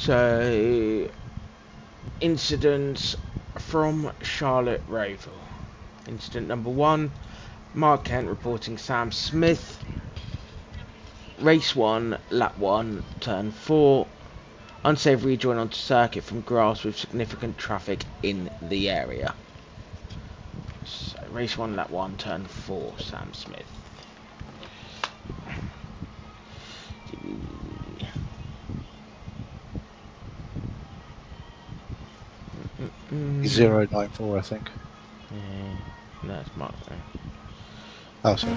So, incidents from Charlotte Roval. Incident number 1, Mark Kent reporting Sam Smith. Race 1, lap 1, turn 4. Unsafe rejoin onto circuit from grass with significant traffic in the area. So, race 1, lap 1, turn 4, Sam Smith. 094, I think. Yeah, no, it's Mark. Oh, sorry.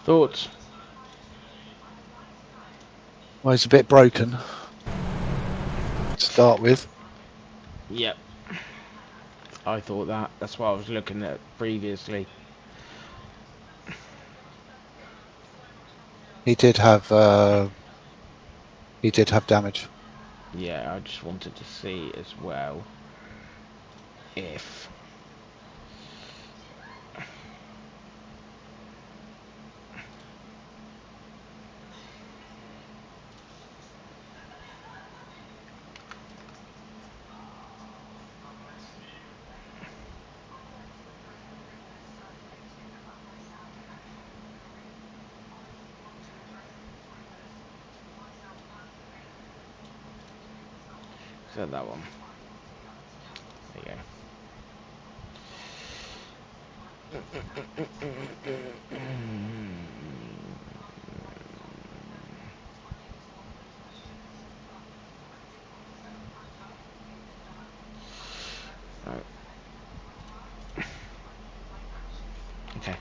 Thoughts? Well, it's a bit broken to start with. Yep. I thought that. That's what I was looking at previously. He did have damage. Yeah, I just wanted to see as well if is that one. There you go. Right. Okay.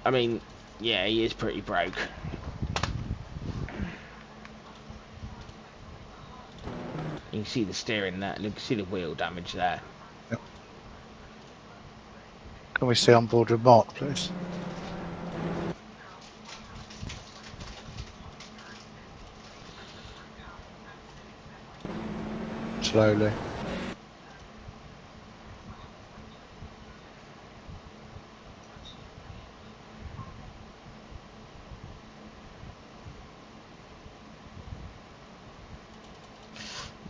I mean, yeah, he is pretty broke. You can see the steering there. You can see the wheel damage there. Yep. Can we stay on board with Mark, please? Slowly.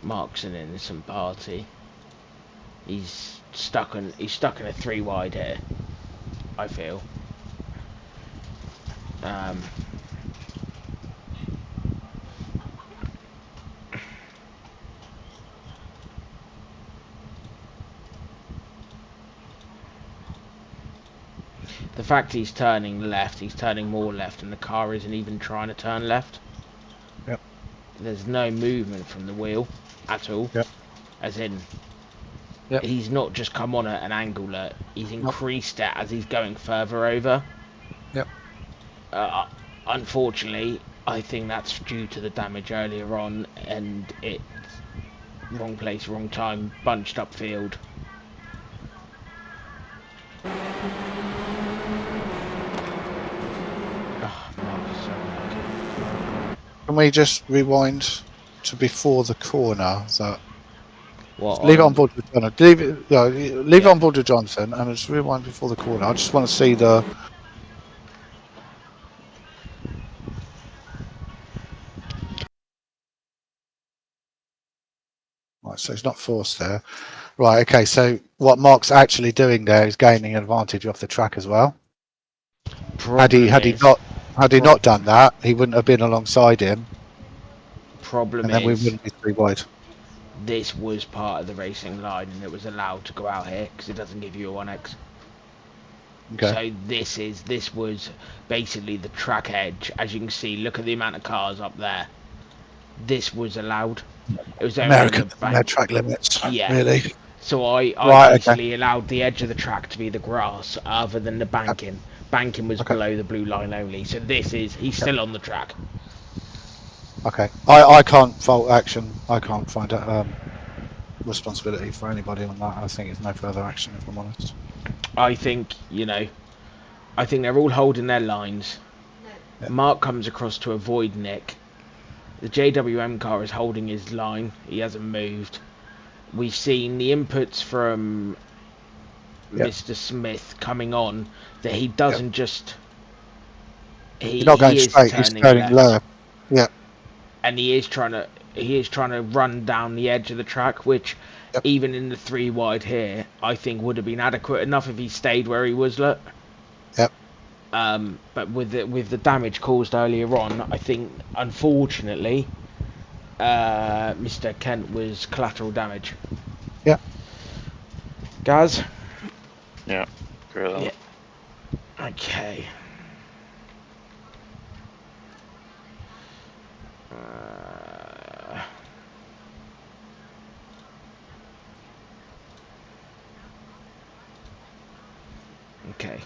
Mark's an innocent party. He's stuck in a 3 wide here, I feel. The fact he's turning left, he's turning more left, and the car isn't even trying to turn left. Yep. There's no movement from the wheel at all. Yep. As in, Yep. he's not just come on at an angle, he's Nope. increased it as he's going further over. Yep. Unfortunately, I think that's due to the damage earlier on, and it's wrong place, wrong time, bunched up field. Can we just rewind to before the corner? That What Leave it on on? board with Jonathan. Leave it. Yeah, leave it Yeah. on board with Jonathan, and just rewind before the corner. I just want to see the. Right, so he's not forced there. Right, okay. So what Mark's actually doing there is gaining advantage off the track as well. Had he Problem had he is, not had he not done that, he wouldn't have been alongside him, problem and then we is, wouldn't be 3 wide. this was part of the racing line and it was allowed to go out here because it doesn't give you a 1x. Okay. So this was basically the track edge. As you can see, look at the amount of cars up there. This was allowed. It was only on the American bank. track limits, Yeah. really. So I Right. Okay. basically allowed the edge of the track to be the grass other than the banking. Banking was Okay. below the blue line only. So he's Yep. still on the track. Okay. I can't fault action. I can't find responsibility for anybody on that. I think it's no further action, if I'm honest. I think, I think they're all holding their lines. Yeah. Mark comes across to avoid Nick. The JWM car is holding his line. He hasn't moved. We've seen the inputs from Yep. Mr. Smith coming on that he Yep. doesn't just He's not going he is straight. He's turning turning left, left. Yeah. and he is trying to run down the edge of the track, which Yep. even in the 3 wide here I think would have been adequate enough if he stayed where he was. Look. Yep. But with the damage caused earlier on, I think unfortunately Mr. Kent was collateral damage. Yeah. Gaz? Yeah. Agree with that. Yeah. Okay. Okay.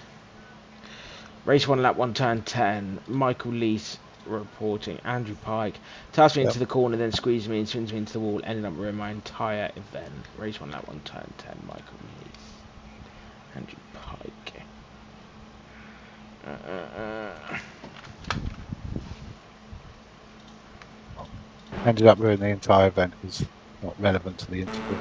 Race 1, lap 1, turn 10. Michael Lees reporting. Andrew Pike tasked me Yep. into the corner, then squeezed me and swings me into the wall. Ended up ruining my entire event. Race 1, lap 1, turn 10. Michael Lees. Andrew Pike. Ended up ruining the entire event. Is not relevant to the interval.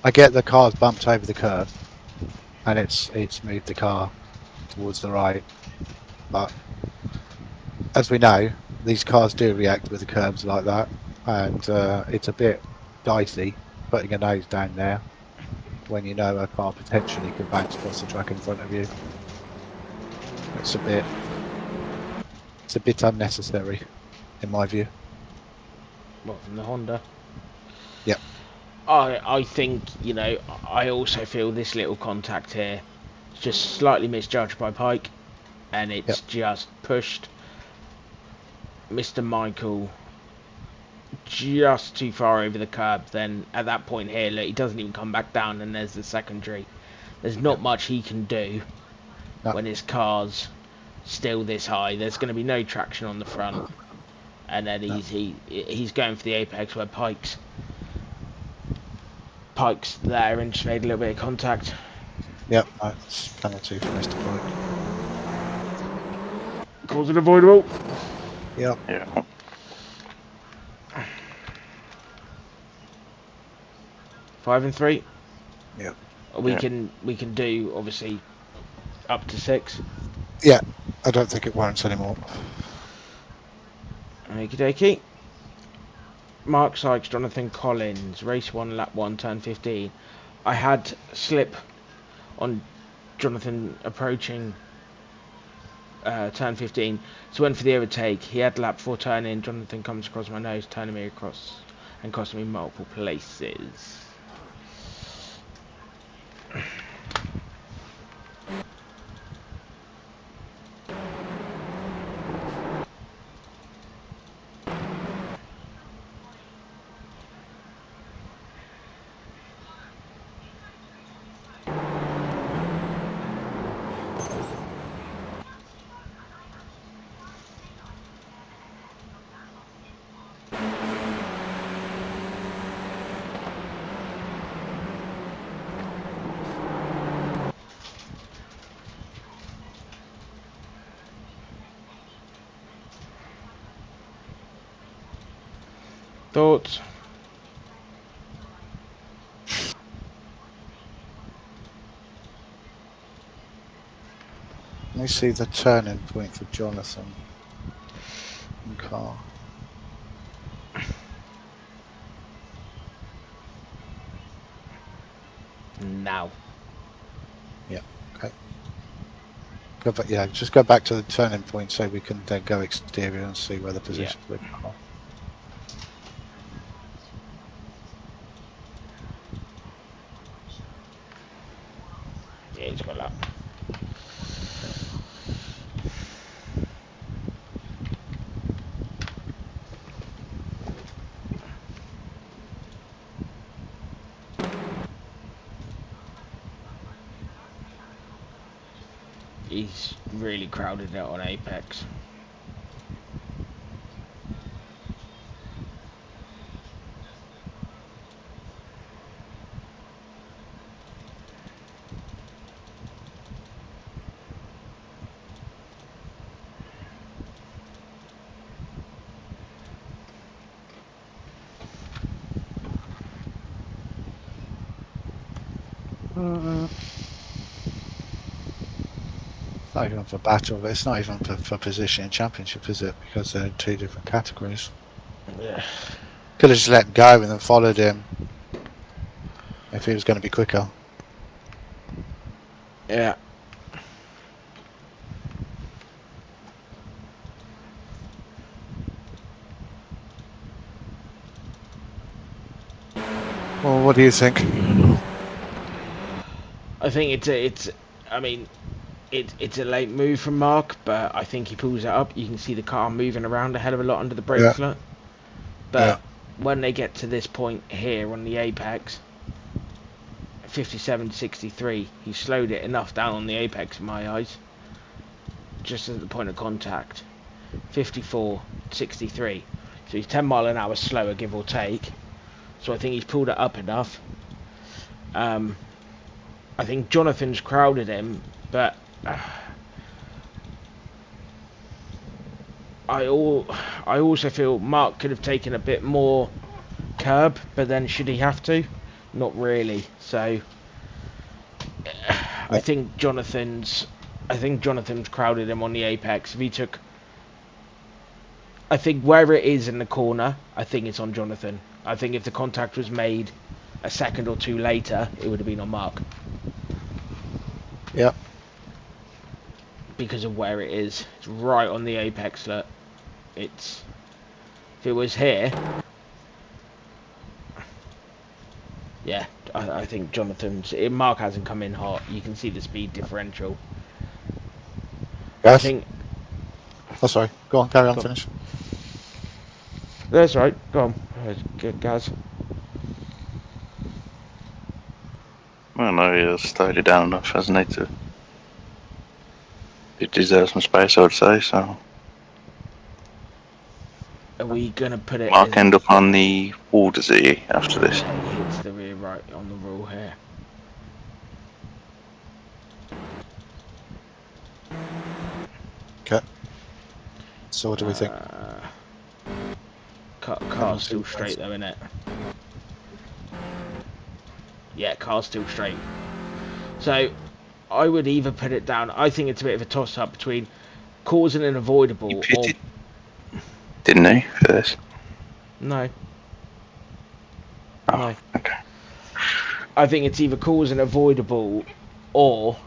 I get the car's bumped over the curb, and it's moved the car towards the right. But as we know, these cars do react with the curbs like that, and it's a bit dicey putting a nose down there when you know a car potentially could bounce across the track in front of you. It's a bit unnecessary, in my view. What, from the Honda? Yep. I think, I also feel this little contact here is just slightly misjudged by Pike, and it's Yep. just pushed Mr. Michael just too far over the curb. Then at that point here, look, he doesn't even come back down, and there's the secondary. There's not much he can do No. when his car's still this high. There's going to be no traction on the front, and then No. he's going for the apex where Pike's there and just made a little bit of contact. Yep, that's penalty for Mr. Pike. Cause it avoidable. Yep. Yeah. Five and 3. Yep. We can do obviously up to 6. Yeah, I don't think it warrants anymore. Okie dokie. Mark Sykes, Jonathan Collins, race 1, lap 1, turn 15. I had slip on Jonathan approaching turn 15. So went for the overtake. He had lap before turning. Jonathan comes across my nose, turning me across and costing me multiple places. Thoughts? Let me see the turning point for Jonathan and car. Now. Yeah, okay. Go back, yeah, just go back to the turning point so we can then go exterior and see where the position of the car. Yeah, he's got that. He's really crowded out on Apex. It's not even for battle, it's not even for position in championship, is it? Because they're in two different categories. Yeah. Could have just let him go and then followed him if he was going to be quicker. Yeah. Well, what do you think? I think I mean, it's a late move from Mark, but I think he pulls it up. You can see the car moving around a hell of a lot under the Yeah. bracelet. But when they get to this point here on the apex, 57.63, he slowed it enough down on the apex in my eyes. Just at the point of contact. 54.63. So he's 10 mile an hour slower, give or take. So I think he's pulled it up enough. I think Jonathan's crowded him, but I also feel Mark could have taken a bit more curb, but then should he have to? Not really. So I think Jonathan's crowded him on the apex. If he took, I think wherever it is in the corner, I think it's on Jonathan. I think if the contact was made a second or two later, it would have been on Mark. Yeah. Because of where it is. It's right on the apex. Look. It's, if it was here, yeah, I think Jonathan's, Mark hasn't come in hot. You can see the speed differential. Yes. I think. Oh, sorry. Go on, carry on, Go on. finish. That's right. Go on, good guys. Well, no, he's slowed it down enough, hasn't he? It deserves some space, I would say. So Are we gonna put it? Mark end up on the wall, does he? After this, He hits the rear right on the rule here. Okay. So what do we think? Car's still straight though, isn't it? Yeah, car's still straight. So I would either put it down. I think it's a bit of a toss-up between causing an avoidable he or pitted, didn't he, for this? no. Oh, No. okay. I think it's either causing avoidable or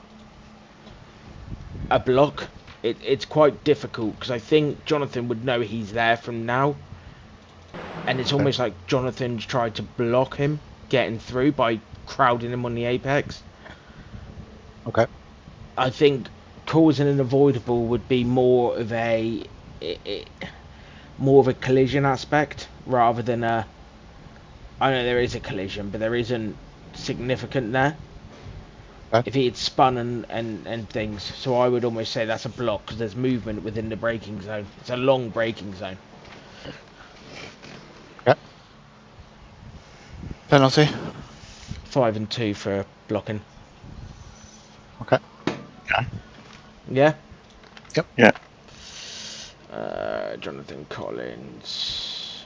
a block it's quite difficult because I think Jonathan would know he's there from now, and it's almost like Jonathan's tried to block him getting through by crowding him on the apex. Okay. I think causing an avoidable would be more of a collision aspect rather than a. I know there is a collision, but there isn't significant there. Okay. If he had spun and things, so I would almost say that's a block because there's movement within the braking zone. It's a long braking zone. Okay. Penalty. 5 and 2 for blocking. Okay. Yeah. Yep. Yeah. Jonathan Collins.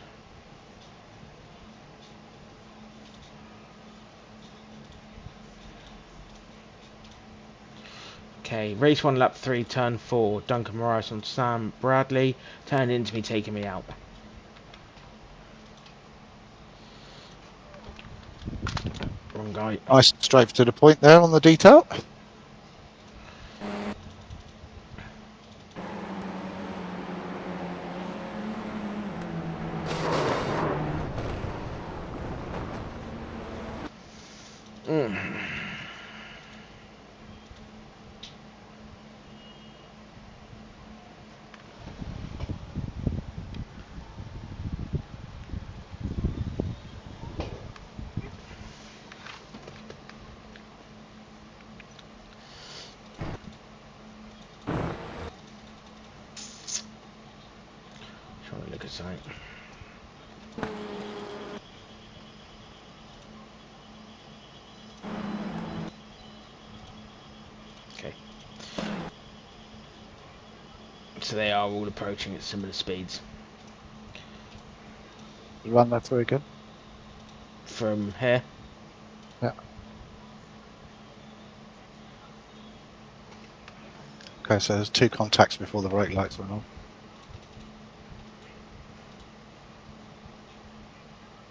Okay, race 1, lap 3, turn 4. Duncan Morris on Sam Bradley. Turned into me, taking me out. Wrong guy. Nice, straight to the point there on the detail. Trying to look at something. Okay. So they are all approaching at similar speeds. Run that through again. From here. Yeah. Okay, so there's 2 contacts before the brake lights went on.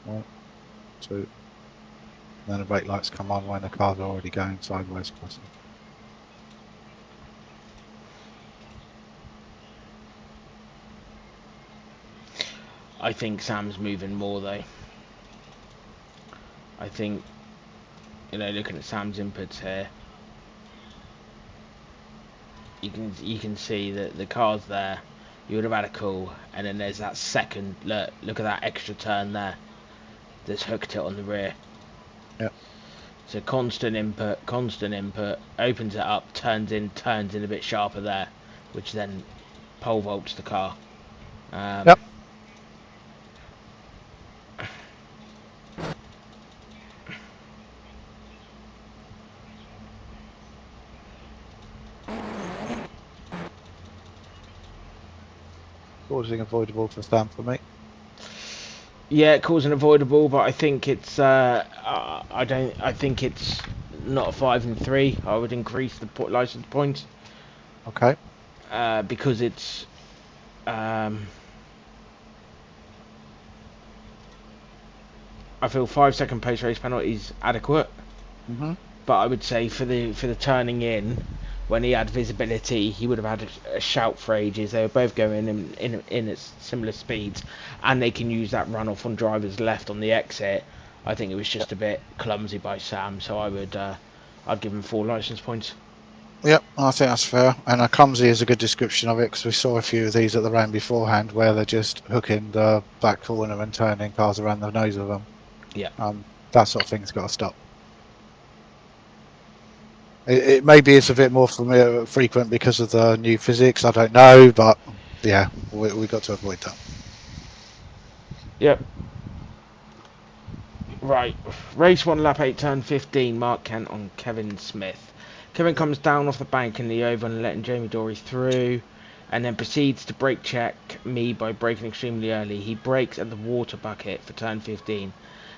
1, 2. Then the brake lights come on when the car's already going sideways crossing. I think Sam's moving more though. I think, looking at Sam's inputs here, you can see that the car's there. You would have had a call, and then there's that second look at that extra turn there. That's hooked it on the rear. Yep. So constant input, opens it up, turns in a bit sharper there, which then pole vaults the car. Yep. Causing avoidable for Sam for me. Yeah, causing avoidable, but I think it's I think it's not a 5 and 3. I would increase the license points. Okay. Because it's I feel 5-second post race penalty is adequate. Mhm. But I would say for the turning in, when he had visibility, he would have had a shout for ages. They were both going in at similar speeds, and they can use that runoff on driver's left on the exit. I think it was just a bit clumsy by Sam, so I'd give him 4 license points. Yep, I think that's fair. And clumsy is a good description of it because we saw a few of these at the round beforehand where they're just hooking the back corner and turning cars around the nose of them. Yeah. That sort of thing's got to stop. It maybe it's a bit more frequent because of the new physics. I don't know, but yeah, we got to avoid that. Yep. Right. Race 1, lap 8, turn 15. Mark Kent on Kevin Smith. Kevin comes down off the bank in the oval and letting Jamie Dory through, and then proceeds to brake check me by braking extremely early. He brakes at the water bucket for turn 15.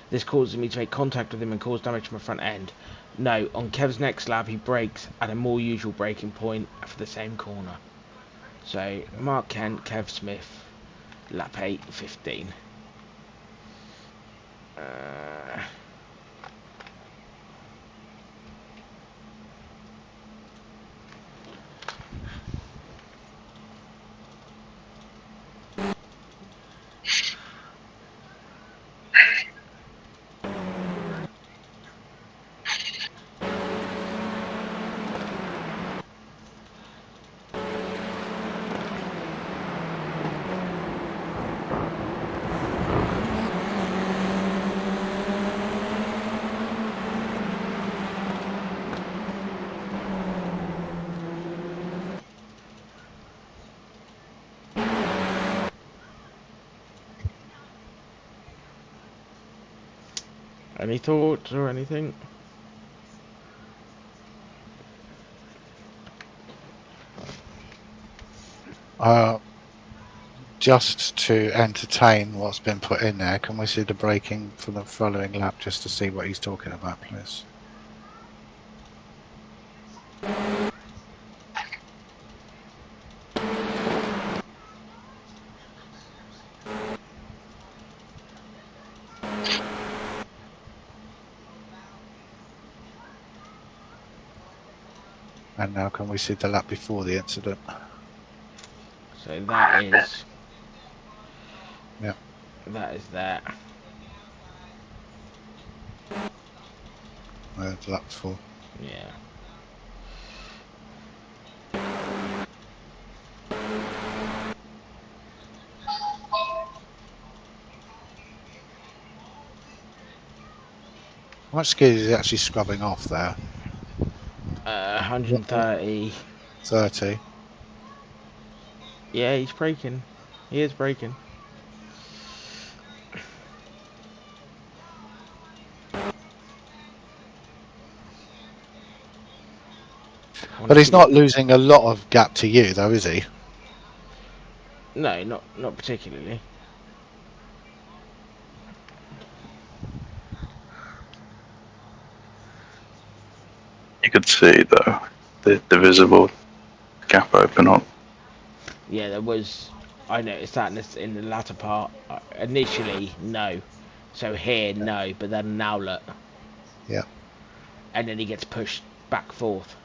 This causes me to make contact with him and cause damage to my front end. No, on Kev's next lap he brakes at a more usual braking point for the same corner. So, Mark Kent, Kev Smith, lap 8, 15. Any thoughts or anything? Just to entertain what's been put in there, can we see the braking for the following lap just to see what he's talking about, please? And now can we see the lap before the incident? So that is... Yeah. That is that. The lap before. Yeah. How much skill is he actually scrubbing off there? 130. 30. Yeah, he's braking. He is braking. But he's not losing a lot of gap to you, though, is he? No, not particularly. You could see though the visible gap open up. Yeah, there was. I noticed that in the latter part. Initially, no. So here, no, but then an outlet. Yeah. And then he gets pushed back forth.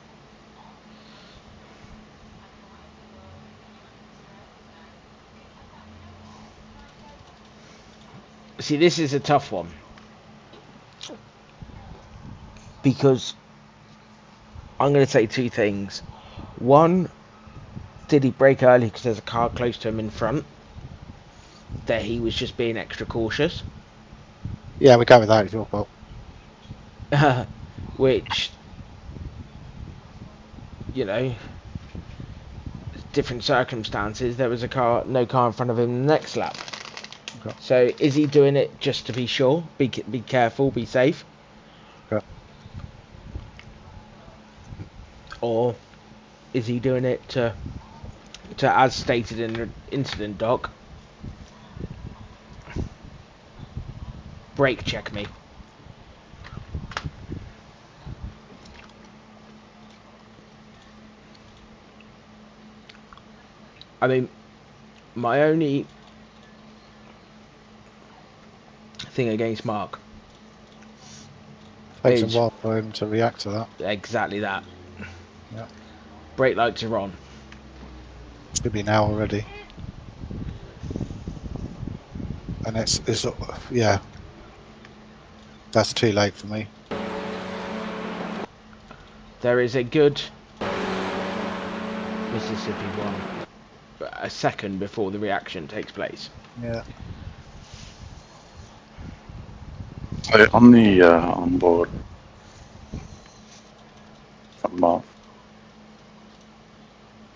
See, this is a tough one. Because I'm going to say two things. One, did he brake early because there's a car close to him in front? That he was just being extra cautious? Yeah, we go with that, it's your fault. Which, you know, different circumstances. There was no car in front of him the next lap. Okay. So is he doing it just to be sure? Be careful, be safe? Okay. Or is he doing it to as stated in the incident doc, brake check me? I mean, my only thing against Mark Takes a is while for him to react to that. exactly that. Yeah. Brake lights are on. Should be now already. And it's yeah. That's too late for me. There is a good Mississippi one, a second before the reaction takes place. Yeah. So on the onboard from Mark,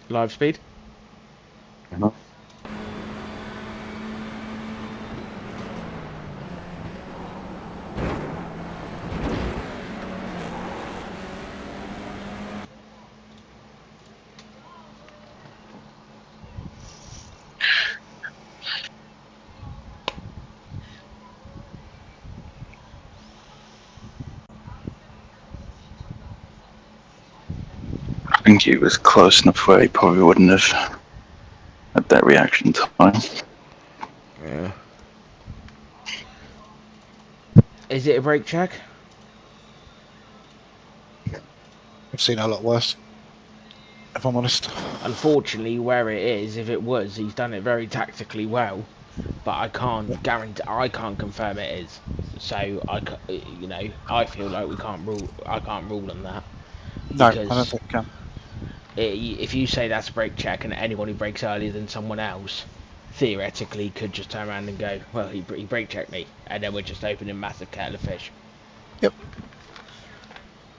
Live speed. you know, I think he was close enough where he probably wouldn't have had that reaction time. Yeah. Is it a brake check? I've seen a lot worse, if I'm honest. Unfortunately, where it is, if it was, he's done it very tactically well. But I can't guarantee. I can't confirm it is. So I feel like we can't rule. I can't rule on that No, I don't because think I can. if you say that's a brake check and anyone who brakes earlier than someone else theoretically could just turn around and go, well, he brake checked me, and then we're just opening a massive kettle of fish. Yep.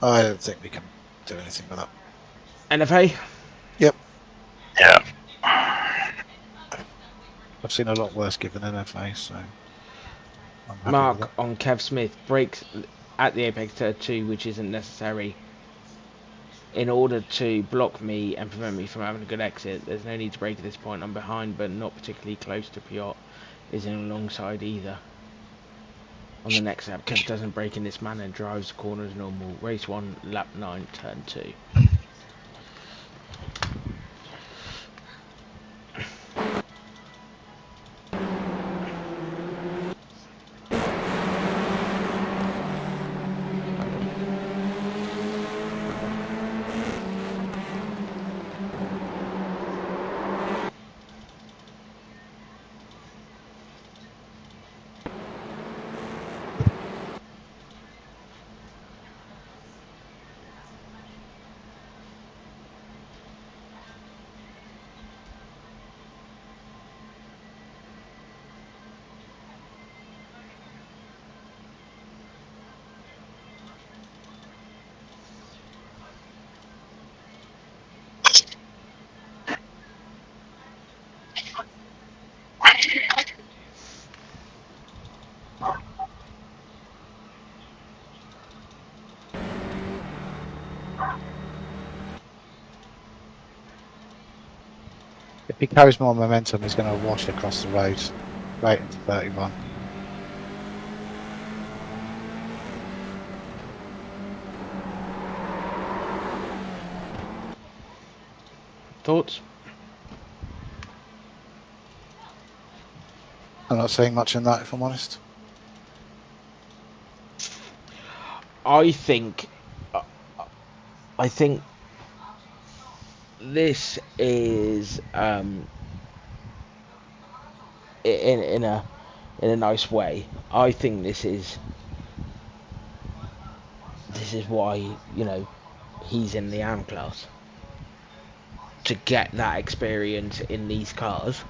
I don't think we can do anything with that. NFA? Yep. Yeah. I've seen a lot worse given NFA, so I'm happy with Mark it. on Kev Smith brakes at the apex turn 2, which isn't necessary in order to block me and prevent me from having a good exit. There's no need to brake at this point. I'm behind, but not particularly close to Piot. Isn't alongside either. On the next lap, Kev doesn't brake in this manner and drives the corner as normal. Race 1, lap 9, turn 2. If he carries more momentum, he's going to wash across the road right into 31. Thoughts? I'm not seeing much in that, if I'm honest. I think this is in a nice way. I think this is why, you know, he's in the AM class, to get that experience in these cars,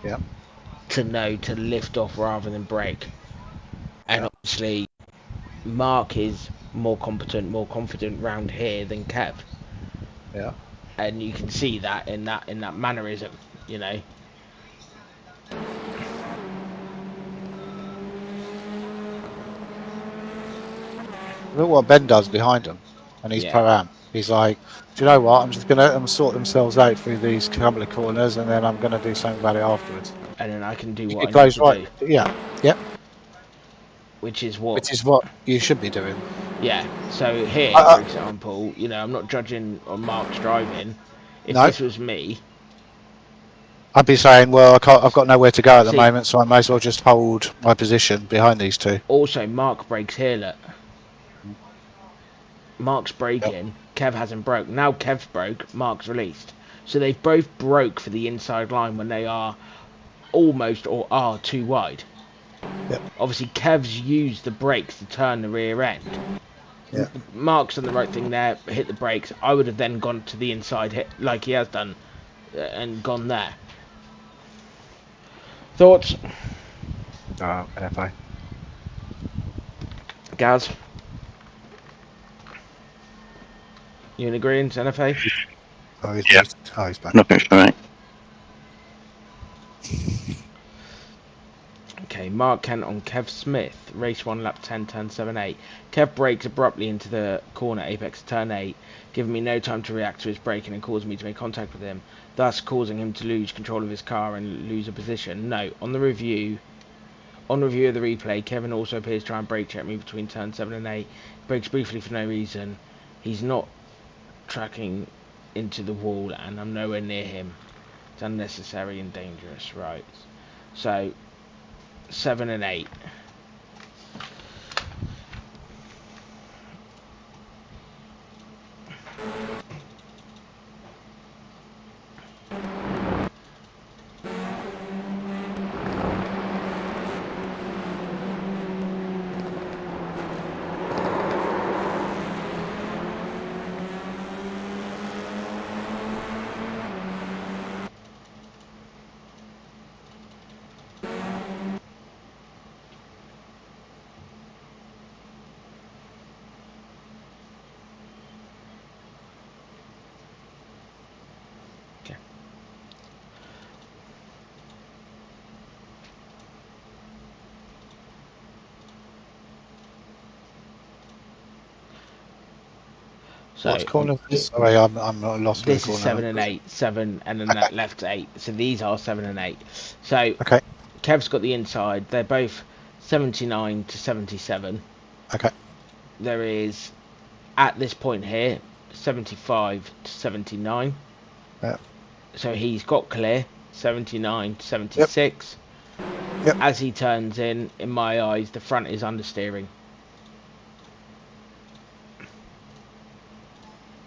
Yeah. to know to lift off rather than brake. And Yeah. obviously Mark is more competent, more confident round here than Kev, Yeah. and you can see that in that mannerism, you know. Look what Ben does behind him, and he's Yeah, pro-am. He's like, do you know what? I'm just going to let them sort themselves out through these couple of corners, and then I'm going to do something about it afterwards. and then I can do what It I need goes to right. do, Yeah. Yep. which is what. Which is what you should be doing. Yeah, so here, I, for example, you know, I'm not judging on Mark's driving. If no, this was me, I'd be saying, well, I've got nowhere to go at the see, moment, so I may as well just hold my position behind these two. also Mark brakes here, look. Mark's Yep. braking, Kev hasn't broke. Now Kev's broke, Mark's released. So they've both broke for the inside line when they are almost or are too wide. Yep. Obviously, Kev's used the brakes to turn the rear end. Yeah. Mark's done the right thing there, hit the brakes. I would have then gone to the inside hit like he has done and gone there. Thoughts, NFA. Gaz? You in agreement, NFA? Oh, he's Yeah. muted. Oh, he's back. Nothing for me. Okay, Mark Kent on Kev Smith, race 1, lap 10, turn 7-8. Kev brakes abruptly into the corner apex turn 8, giving me no time to react to his braking and causing me to make contact with him, thus causing him to lose control of his car and lose a position. No, on review of the replay, Kevin also appears to try and brake check me between turn 7 and 8. Brakes briefly for no reason. He's not tracking into the wall and I'm nowhere near him. It's unnecessary and dangerous, right? So 7 and 8. So What's corner this? Sorry, I'm not lost with the this is corner 7 and numbers. 8, 7, and then Okay. that left 8. So these are 7 and 8. So Okay. Kev's got the inside. They're both 79 to 77. Okay. There is, at this point here, 75 to 79. Yeah. So he's got clear, 79 to 76. Yep. As he turns in my eyes, the front is understeering.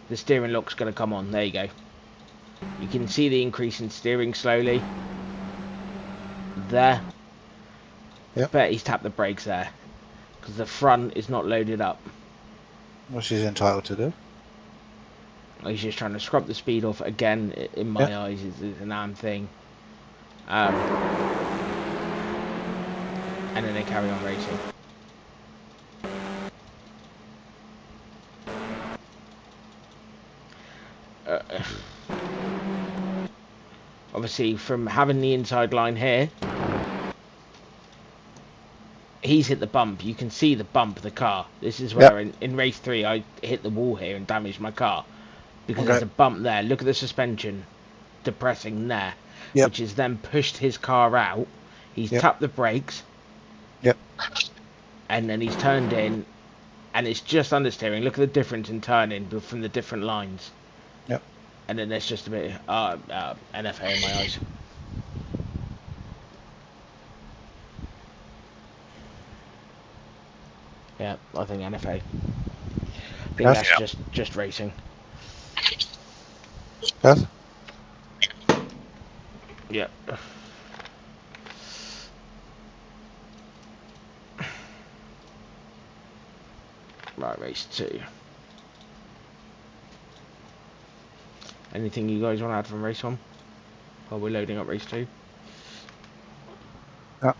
The steering lock's going to come on. There you go. You can see the increase in steering slowly. There. Yep. Bet he's tapped the brakes there. Because the front is not loaded up. What she's entitled to do. He's just trying to scrub the speed off. Again, in my eyes, is an arm thing. And then they carry on racing. Obviously, from having the inside line here, he's hit the bump. You can see the bump of the car. This is where in race 3 I hit the wall here and damaged my car. Because there's a bump there. Look at the suspension depressing there. Which has then pushed his car out. He's tapped the brakes. And then he's turned in. And it's just understeering. Look at the difference in turning from the different lines. And then there's just a bit NFA in my eyes. Yeah, I think NFA. I think that's just racing. Yes. Yeah. Right, race 2. Anything you guys want to add from race 1? While we're loading up race 2? Yeah.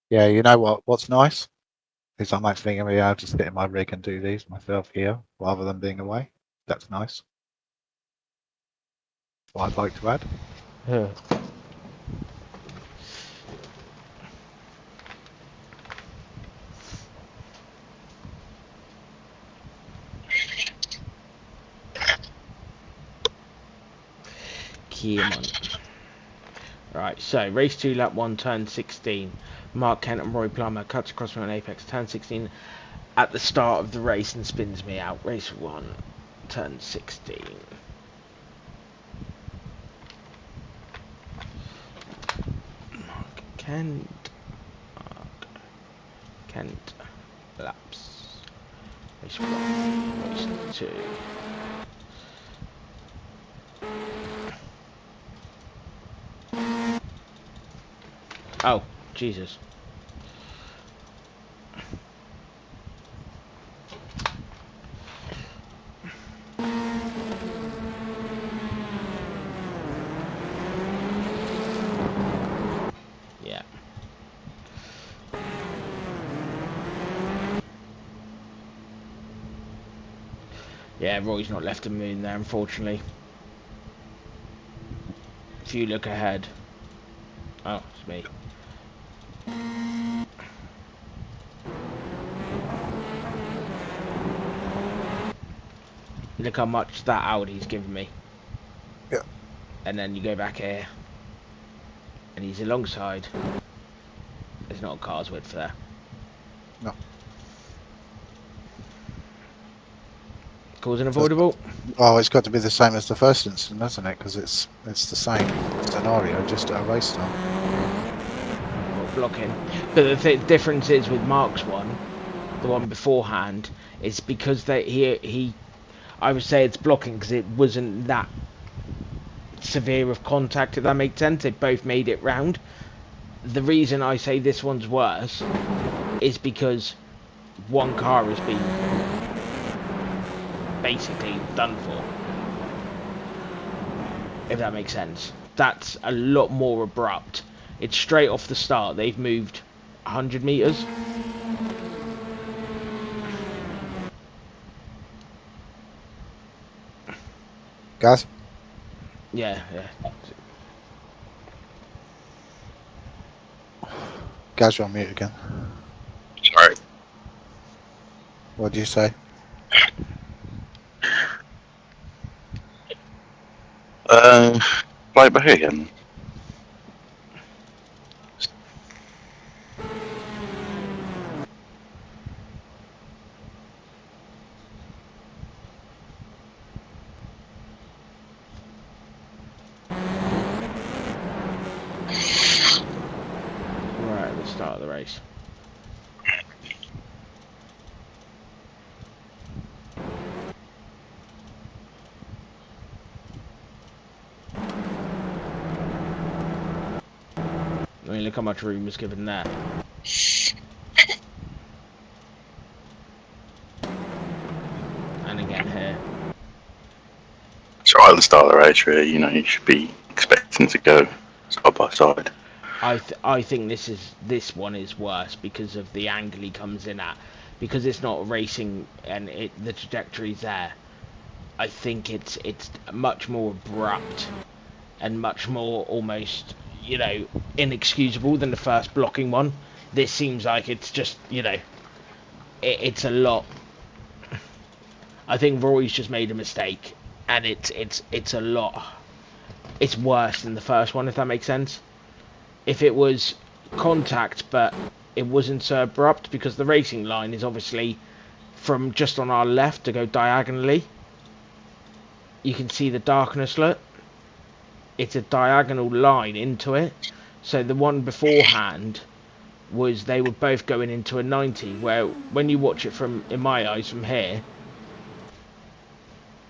Yeah, you know what's nice is I'm actually going to be able to sit in my rig and do these myself here rather than being away. That's nice. What I'd like to add. Yeah. Come on. Right, so race 2, lap 1, turn 16. Mark Kent and Roy Plummer cuts across me on apex, turn 16 at the start of the race and spins me out. Race 1, turn 16. Mark Kent, laps. Race 1, race 2. Oh, Jesus. Yeah. Yeah, Roy's not left a moon there, unfortunately. If you look ahead. Oh, it's me. Look how much that Audi's given me. Yeah. And then you go back here. And he's alongside. There's not a car's width there. No. Cause unavoidable. Oh, it's got to be the same as the first instance, doesn't it? Because it's the same scenario, just at a race start. Blocking. But the difference is with Mark's one, the one beforehand, is because he I would say it's blocking because it wasn't that severe of contact, if that makes sense. They both made it round. The reason I say this one's worse is because one car has been basically done for, if that makes sense. That's a lot more abrupt. It's straight off the start. They've moved 100 meters. Gaz? Yeah. Gaz, you're on mute again. Sorry. What do you say? Play back again. Right at the start of the race. I mean, look how much room was given there. And again here. It's right at the start of the race, really. You know, you should be expecting to go side by side. I think this one is worse because of the angle he comes in at, because it's not racing and the trajectory's there. I think it's much more abrupt and much more almost, you know, inexcusable than the first blocking one. This seems like it's just, you know, it's a lot. I think Roy's just made a mistake, and it's a lot. It's worse than the first one, if that makes sense. If it was contact, but it wasn't so abrupt, because the racing line is obviously from just on our left to go diagonally. You can see the darkness, look. It's a diagonal line into it. So the one beforehand was they were both going into a 90, where when you watch it from, in my eyes, from here,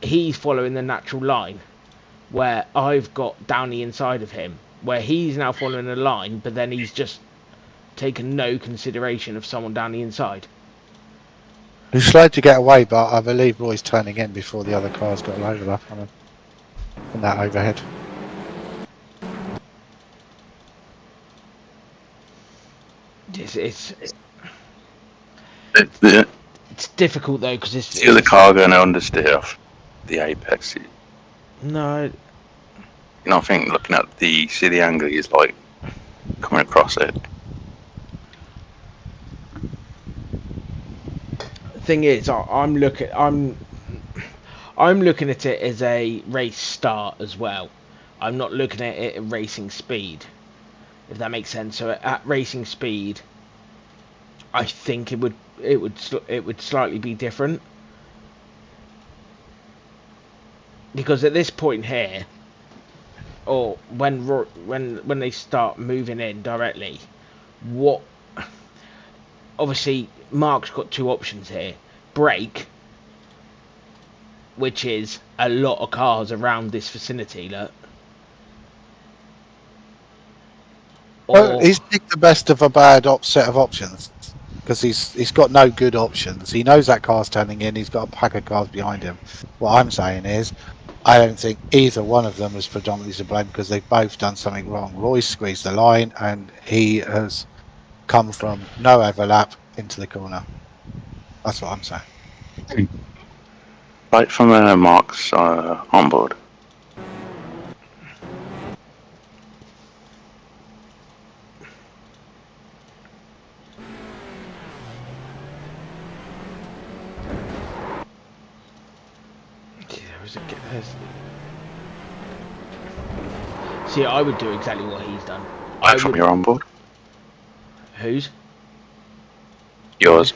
he's following the natural line, where I've got down the inside of him, where he's now following a line, but then he's just taken no consideration of someone down the inside. He slowed to get away, but I believe Roy's turning in before the other cars got a overlap on him in that overhead. It's The difficult though, because it's the other car going to understeer off the apex. no. You know, I think looking at the angle, he's like coming across it. Thing is, I'm looking at it as a race start as well. I'm not looking at it at racing speed, if that makes sense. So at racing speed, I think it would slightly be different, because at this point here, or when they start moving in directly, what obviously Mark's got two options here: brake, which is a lot of cars around this vicinity, look. Well, he's picked the best of a bad set of options, because he's got no good options. He knows that car's turning in. He's got a pack of cars behind him. What I'm saying is, I don't think either one of them is predominantly to blame, because they've both done something wrong. Roy squeezed the line, and he has come from no overlap into the corner. That's what I'm saying. Right from Mark's on board. See, I would do exactly what he's done. Right from your on board. Whose? Yours.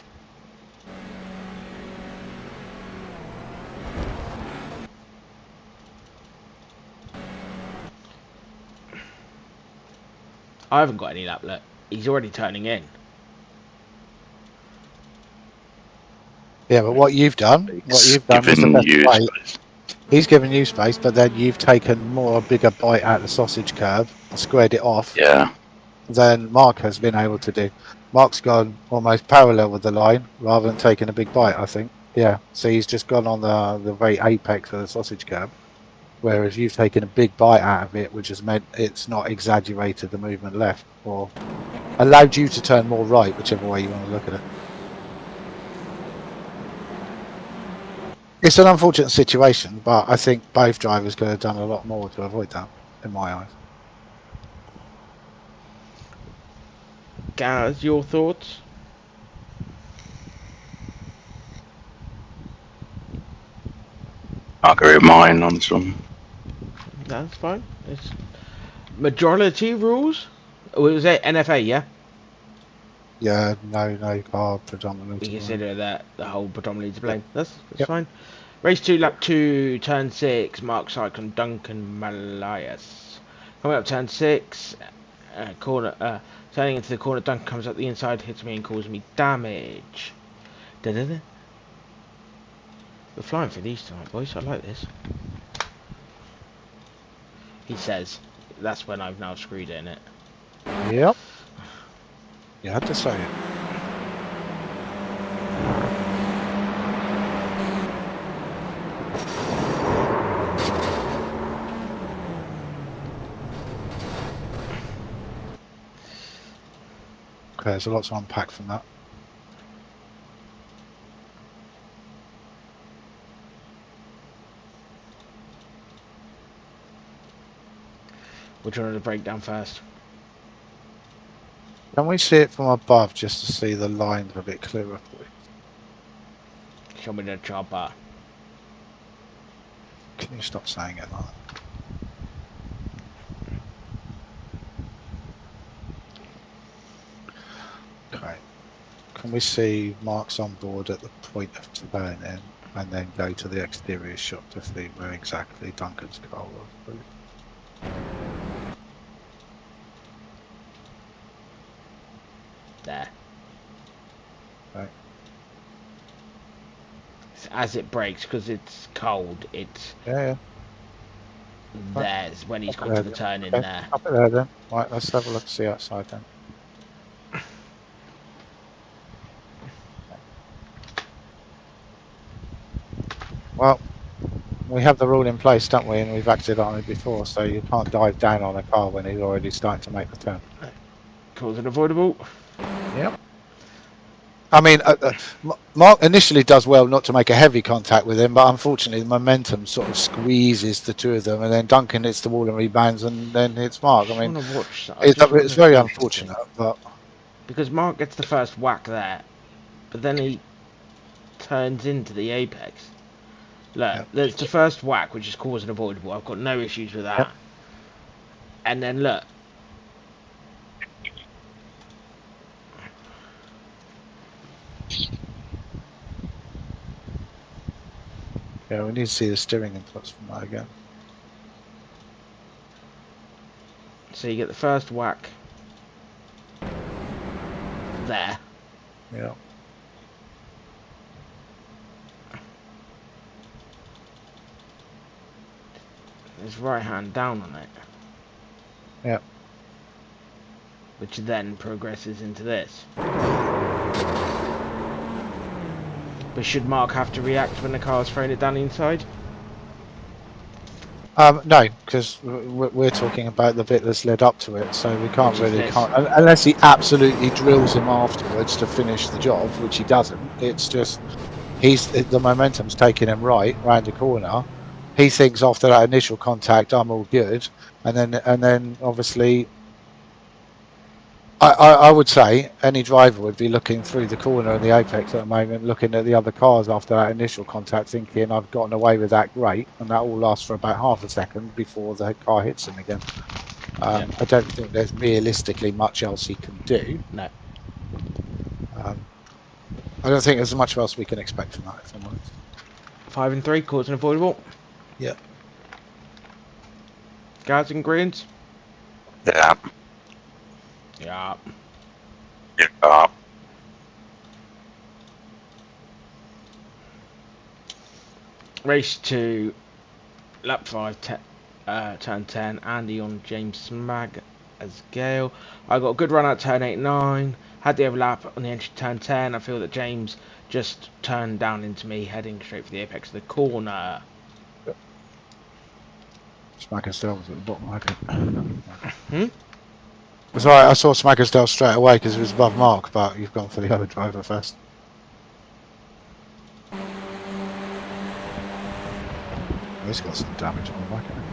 I haven't got any lap left. He's already turning in. Yeah, but what you've done is the best way. He's given you space, but then you've taken a bigger bite out of the sausage curve and squared it off. Yeah. Than Mark has been able to do. Mark's gone almost parallel with the line rather than taking a big bite, I think. Yeah, so he's just gone on the very apex of the sausage curve, whereas you've taken a big bite out of it, which has meant it's not exaggerated the movement left, or allowed you to turn more right, whichever way you want to look at it. It's an unfortunate situation, but I think both drivers could have done a lot more to avoid that, in my eyes. Gaz, your thoughts? I agree with mine on this one. That's fine. It's majority rules. Or was it NFA? Yeah. Yeah, no car predominantly We to blame. consider that the whole predominantly to blame. That's Yep. fine. Race 2, lap 2, turn 6, Mark Cyclone, Duncan Malayas. Coming up turn 6, turning into the corner, Duncan comes up the inside, hits me and causes me damage. Da-da-da. We're flying through these tonight, boys. I like this. He says. That's when I've now screwed it in it. Yep. You had to say it. Okay, there's a lot to unpack from that. Which one of the breakdown first? Can we see it from above just to see the lines a bit clearer, please? Show me the chopper. Can you stop saying it like that? Okay. Can we see marks on board at the point of turning and then go to the exterior shot to see where exactly Duncan's car was, please? There. Right. As it breaks, because it's cold, it's Yeah. there's when he's Up got there to the then. turn in Okay. there. Up it there then. Right, let's have a look, see outside then. Well, we have the rule in place, don't we? And we've acted on it before, so you can't dive down on a car when he's already starting to make the turn. Cause it avoidable. Yep. I mean, Mark initially does well not to make a heavy contact with him, but unfortunately the momentum sort of squeezes the two of them, and then Duncan hits the wall and rebounds, and then hits Mark. I mean, Want to watch that? it's very unfortunate, but because Mark gets the first whack there, but then he turns into the apex. Look, Yep. there's the first whack, which is cause and avoidable. I've got no issues with that. Yep. And then look. yeah, we need to see the steering inputs from that again. So you get the first whack there. Yeah. His right hand down on it. Yeah. Which then progresses into this. But should Mark have to react when the car's throwing it down the inside? No, because we're talking about the bit that's led up to it, so we can't Which is really this. unless he absolutely drills him afterwards to finish the job, which he doesn't. It's just the momentum's taking him right round the corner. He thinks after that initial contact, I'm all good, and then obviously, I would say any driver would be looking through the corner in the apex at the moment, looking at the other cars after that initial contact, thinking I've gotten away with that great, and that all lasts for about half a second before the car hits him again. Yeah. I don't think there's realistically much else he can do. No. I don't think there's much else we can expect from that, if I'm honest. 5 and 3, cause and avoidable. Yeah. Guards and greens. Yeah. Yeah. Yeah. Race 2, lap 5, turn 10. Andy on James Smag as Gale. I got a good run out turn 8, 9. Had the overlap on the entry turn 10. I feel that James just turned down into me, heading straight for the apex of the corner. Smackersdale was at the bottom, I think. It's alright, I saw Smackersdale straight away because it was above Mark, but you've gone for the other driver first. Oh, he's got some damage on the back, hasn't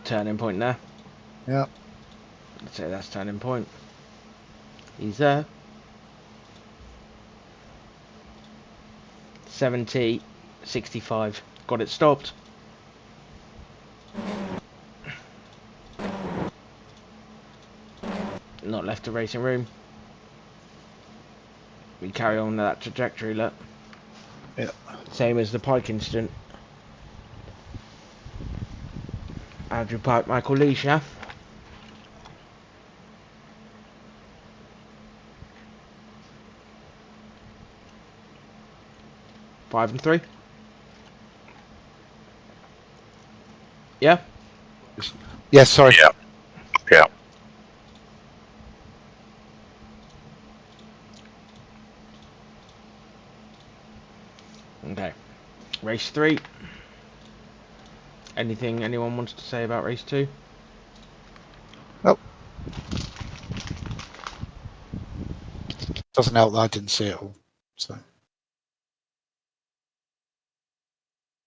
Turning point there. he? Yeah. I'd say that's turning point. He's there. 70, 65. Got it stopped. Not left a racing room. We carry on that trajectory, look. Yeah. Same as the Pike incident. Andrew Pike, Michael Leash, yeah? Five and three? Yeah? Yes, sorry. Yeah. Yeah. Okay. Race 3. Anything anyone wants to say about race 2? Oh. Doesn't help that I didn't see it all, so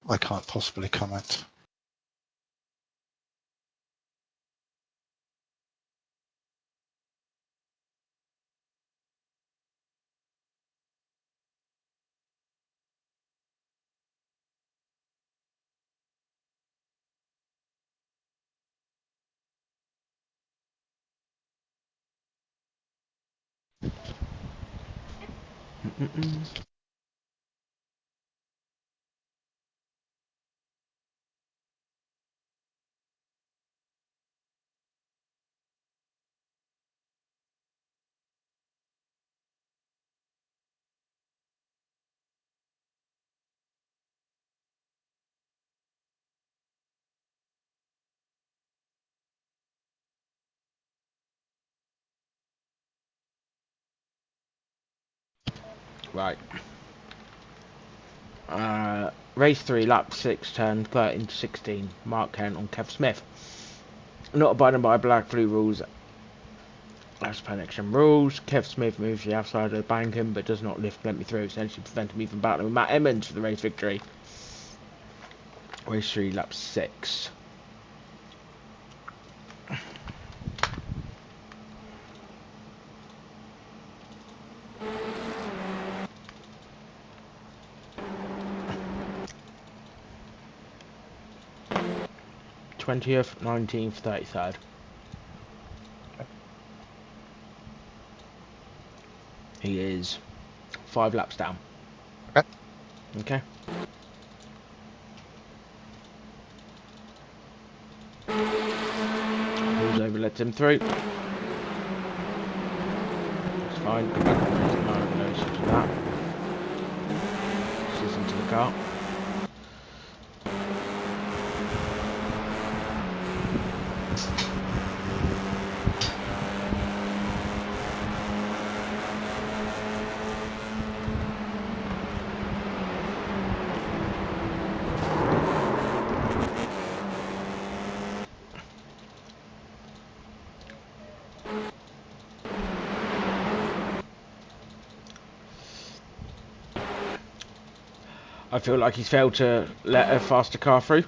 I can't possibly comment. Right. Race 3, lap 6, turn 13 to 16. Mark Kent on Kev Smith. Not abiding by black blue rules as per NXTCC rules. Kev Smith moves the outside of the banking but does not lift me through, essentially preventing me from battling with Matt Emmons for the race victory. Race 3, lap 6. th, 19th, 33rd. He is 5 laps down. Okay. Okay. Pulls over, lets him through. It's fine. Come back on the car, no issues with that. Sits into the car. I feel like he's failed to let a faster car through.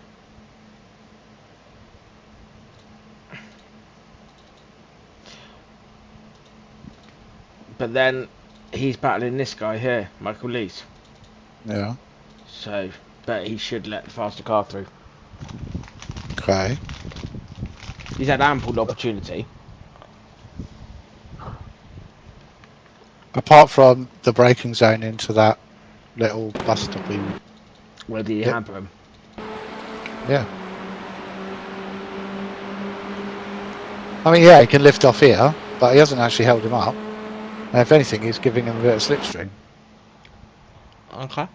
But then he's battling this guy here, Michael Lees. Yeah. So, but he should let the faster car through. Okay. He's had ample opportunity. Apart from the braking zone into that little bus stop, Where did he Yep. hamper him? yeah. I mean, yeah, he can lift off here, but he hasn't actually held him up. And if anything, he's giving him a bit of slipstream. Okay.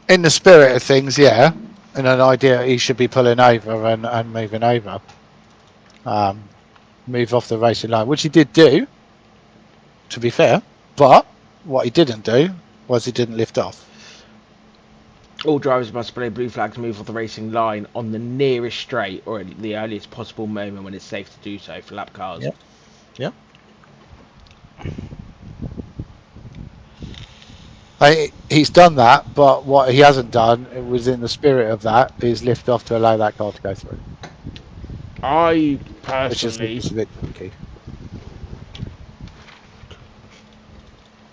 In the spirit of things, yeah. In an idea, he should be pulling over and moving over. Move off the racing line, which he did do, to be fair. But what he didn't do Was he didn't lift off? All drivers must display blue flag to move off the racing line on the nearest straight or at the earliest possible moment when it's safe to do so for lap cars. Yep. Yeah. He's done that, but what he hasn't done, it was in the spirit of that, is lift off to allow that car to go through. I Which is personally, a bit tricky.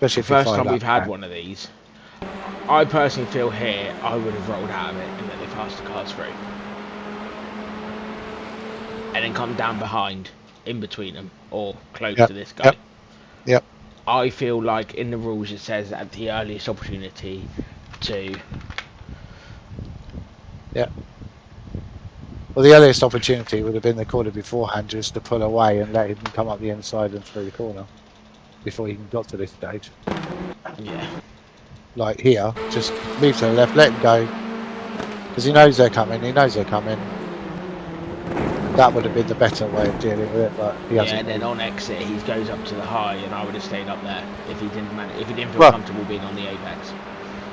Especially the if you first find time that we've had back. one of these, I personally feel here I would have rolled out of it and then they passed the cars through. And then come down behind, in between them, or close to this guy. Yep. I feel like in the rules it says at the earliest opportunity to... Yeah. Well, the earliest opportunity would have been the corner beforehand, just to pull away and let him come up the inside and through the corner before he even got to this stage. Yeah. Like here, just move to the left, let him go, because he knows they're coming. He knows they're coming. That would have been the better way of dealing with it, but he Yeah, hasn't. and then on exit he goes up to the high, and I would have stayed up there if he didn't feel Well, comfortable being on the apex.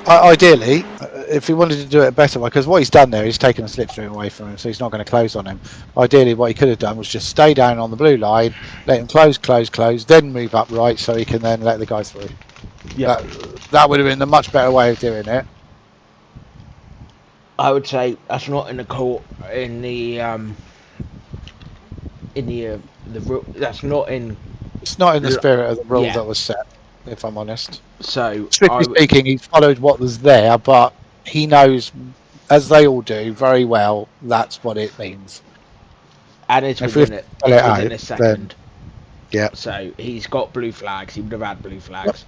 Ideally, if he wanted to do it better, because what he's done there, he's taken a slipstream away from him, so he's not going to close on him. Ideally, what he could have done was just stay down on the blue line, let him close, then move up right, so he can then let the guy through. Yeah. That would have been a much better way of doing it. I would say that's not in the court that's not in. It's not in the spirit of the rule Yeah. that was set, if I'm honest. So Strictly speaking, he's followed what was there, but he knows, as they all do, very well, that's what it means. and it's If within we it. spell It's it within out, a second. yeah. So he's got blue flags. He would have had blue flags.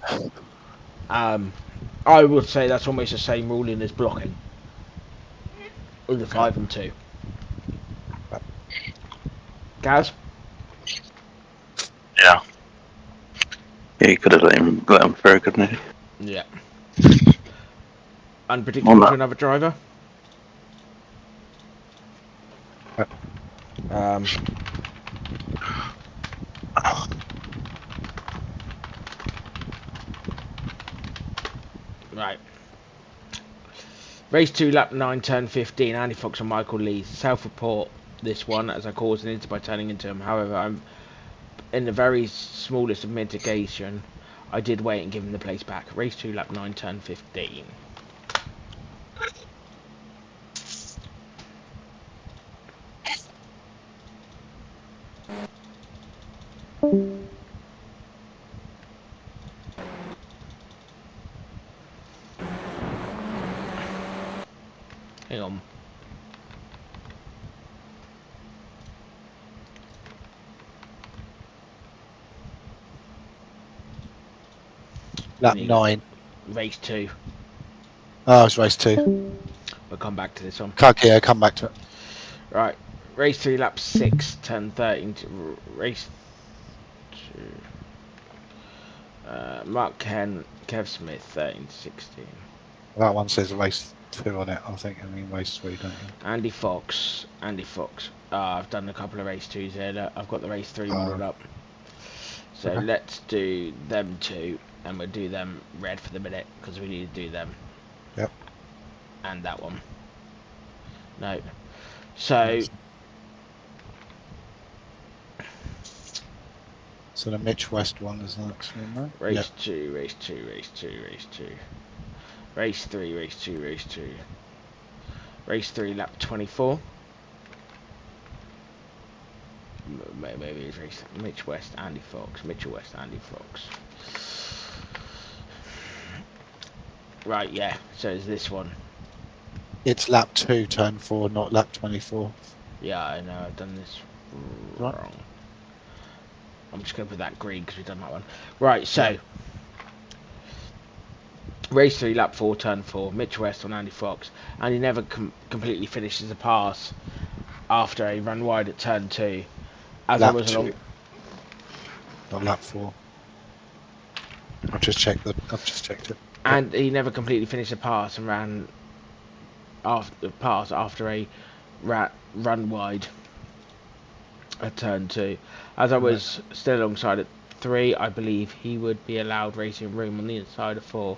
I would say that's almost the same ruling as blocking. With the 5 and 2. Gaz? Yeah. Yeah, you could have let him through, couldn't he? Yeah. Unpredictable to another driver? Right. Race 2, lap 9, turn 15. Andy Fox and Michael Lee. Self-report this one as I caused an incident by turning into him. However, I'm in the very smallest of mitigation. I did wait and give him the place back. Race 2, lap 9, turn 15. Hang on. Lap 9. Race 2. Oh, it's race 2. We'll come back to this one. Yeah, come back to it. Right. Race 3, lap 6, turn 13. Race 2. Mark Ken, Kev Smith, 13 to 16. That one says race 2 on it, I think. I mean, race 3, don't you? Andy Fox. I've done a couple of race 2s here. Look, I've got the race 3 modelled up. So okay. Let's do them 2, and we'll do them red for the minute, because we need to do them. Yep. And that one. No. So... So the Mitch West one is the next one, right? Race 2, race 2, race 2, race 2. Race 3, race 2, race 2. Race 3, lap 24. Maybe it's race Mitch West, Andy Fox. Mitchell West, Andy Fox. Right, yeah. So it's this one. It's lap 2, turn 4, not lap 24. Yeah, I know. I've done this wrong. Right. I'm just going to put that green because we've done that one. Right, so... Race 3, lap 4, turn 4. Mitch West on Andy Fox. And he never completely finishes a pass after a run wide at turn 2. As lap I was 2. along... Not lap 4. I've just checked it. And he never completely finished a pass and ran... after a run wide at turn 2. As I was still alongside at 3, I believe he would be allowed racing room on the inside of 4.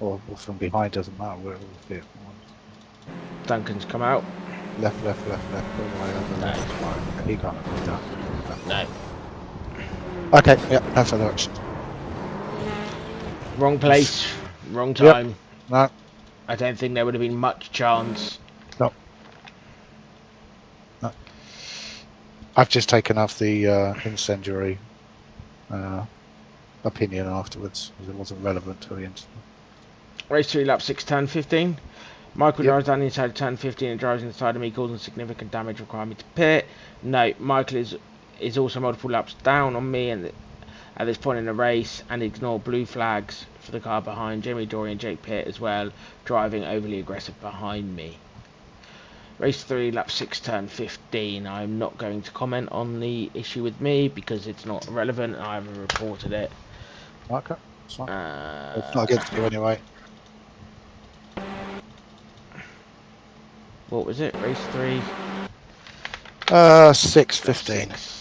or from behind, doesn't matter where it will fit. Duncan's come out. Left, all the way over No. left, right. Okay, he can't avoid that. No. Okay, yeah, no further action. Wrong place, wrong Yep. time. No, I don't think there would have been much chance. no. I've just taken off the incendiary opinion afterwards, because it wasn't relevant to the incident. Race 3, lap 6, turn 15. Michael Yep. drives down the inside of turn 15 and drives inside of me, causing significant damage, requiring me to pit. No, Michael is also multiple laps down on me and at this point in the race, and ignore blue flags for the car behind. Jamie Dory and Jake Pitt as well, driving overly aggressive behind me. Race 3, lap 6, turn 15. I'm not going to comment on the issue with me because it's not relevant. I haven't reported it. Okay, it's fine. It's not against you anyway. What was it? Race 3? 6:15. 6.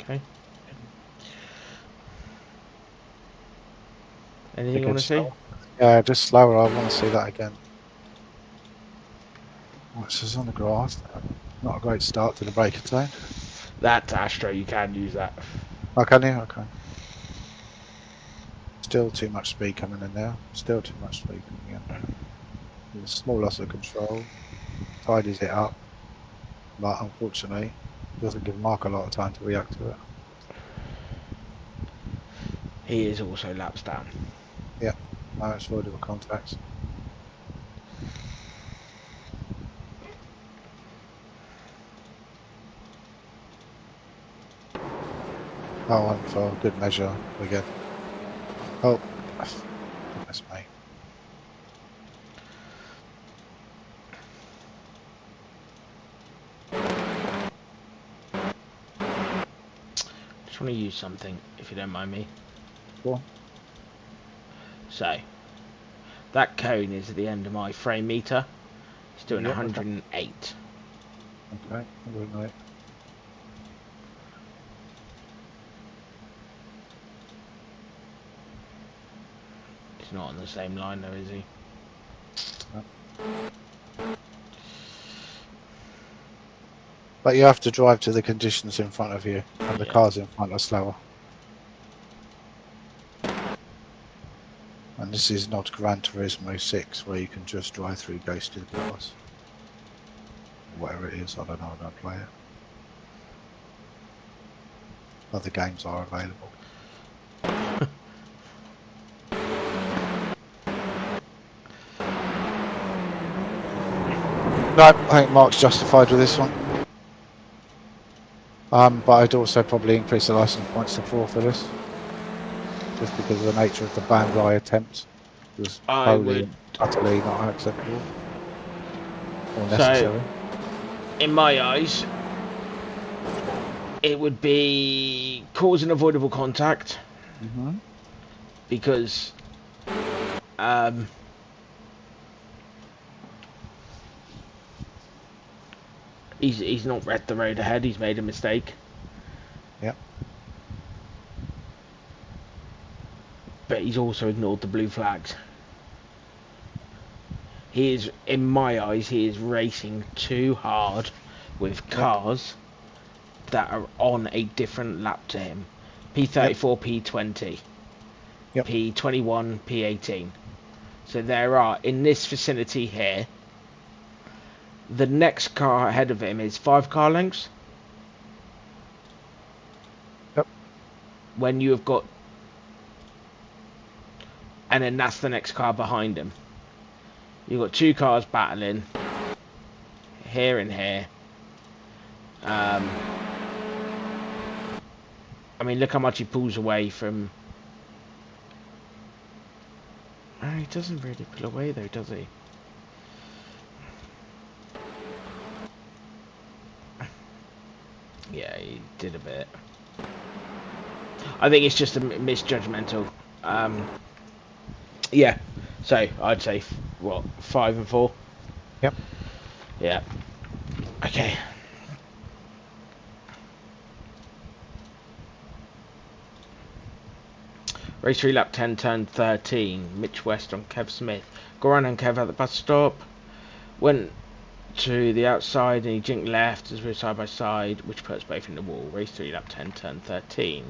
Okay. Anything you want to see? Yeah, just slower. I want to see that again. Oh, it's just on the grass. Not a great start to the break zone. That's Astro, you can use that. Oh, can you? Okay. Still too much speed coming in there. Still too much speed coming in there. There's a small loss of control. Tidies it up. But unfortunately, doesn't give Mark a lot of time to react to it. He is also laps down. Yeah. No, it's avoidable contacts. Oh, and for good measure, we get. Oh, goodness me. Just want to use something, if you don't mind me. Cool. So, that cone is at the end of my frame meter. It's doing Yep, 108. Okay, right. He's not on the same line though, is he? No. But you have to drive to the conditions in front of you, and the Yeah. cars in front are slower. And this is not Gran Turismo 6, where you can just drive through ghosted glass. Whatever it is, I don't know, I don't play it. Other games are available. No, I think Mark's justified with this one. But I'd also probably increase the license points to 4 for this. Just because of the nature of the banned eye attempt. It was I wholly would. and utterly not acceptable. Or So, necessary. in my eyes, it would be causing avoidable contact. Mm-hmm. Because he's not read the road ahead, he's made a mistake. Yep. But he's also ignored the blue flags. He is, in my eyes, he is racing too hard with cars that are on a different lap to him. P34, P20, P21, P18. So there are, in this vicinity here, the next car ahead of him is 5 car lengths. Yep. When you have got, and then that's the next car behind him. You've got 2 cars battling here and here. I mean, look how much he pulls away from. Oh, he doesn't really pull away though, does he? Yeah, he did a bit. I think it's just a misjudgmental. Yeah. So I'd say what 5 and 4. Yep. Yeah. Okay. Race 3, lap 10, turn 13. Mitch West on Kev Smith. Goran and Kev at the bus stop. Went to the outside and he jinked left as we were side by side, which puts both in the wall. Race 3, lap 10, turn 13.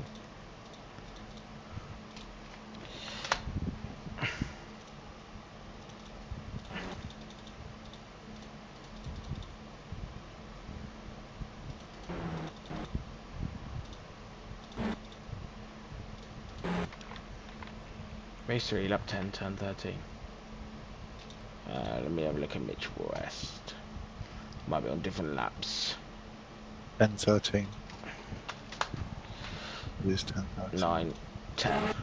Race 3, lap 10, turn 13. Let me have a look at Mitch West. Might be on different laps. 10-13. It is 10-13. 9, 10.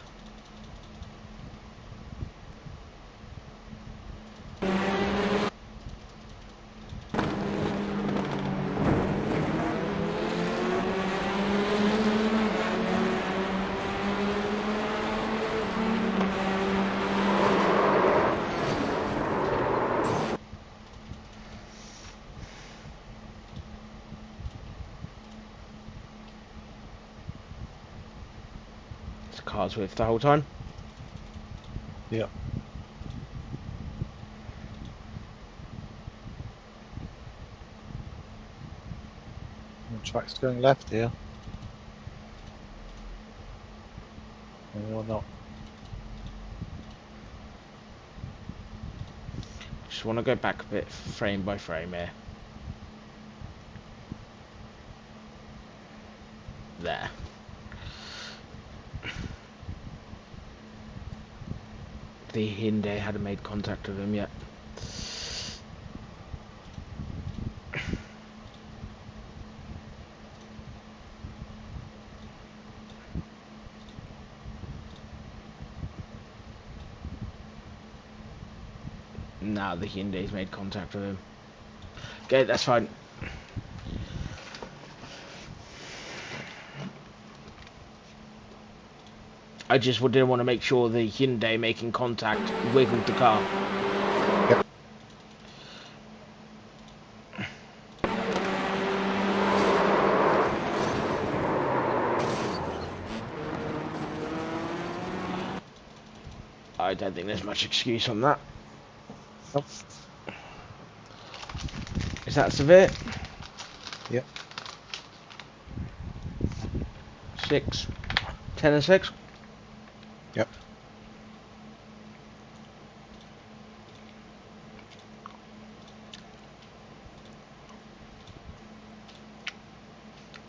Cars with the whole time. Yeah. The track's going left here. Or not. Just want to go back a bit frame by frame here. There. The Hyundai hadn't made contact with him yet. Now the Hyundai's made contact with him. Okay, that's fine. I just didn't want to make sure the Hyundai making contact wiggled the car. Yep. I don't think there's much excuse on that. Nope. Is that severe? Yep. 6. 10 and 6? Yep.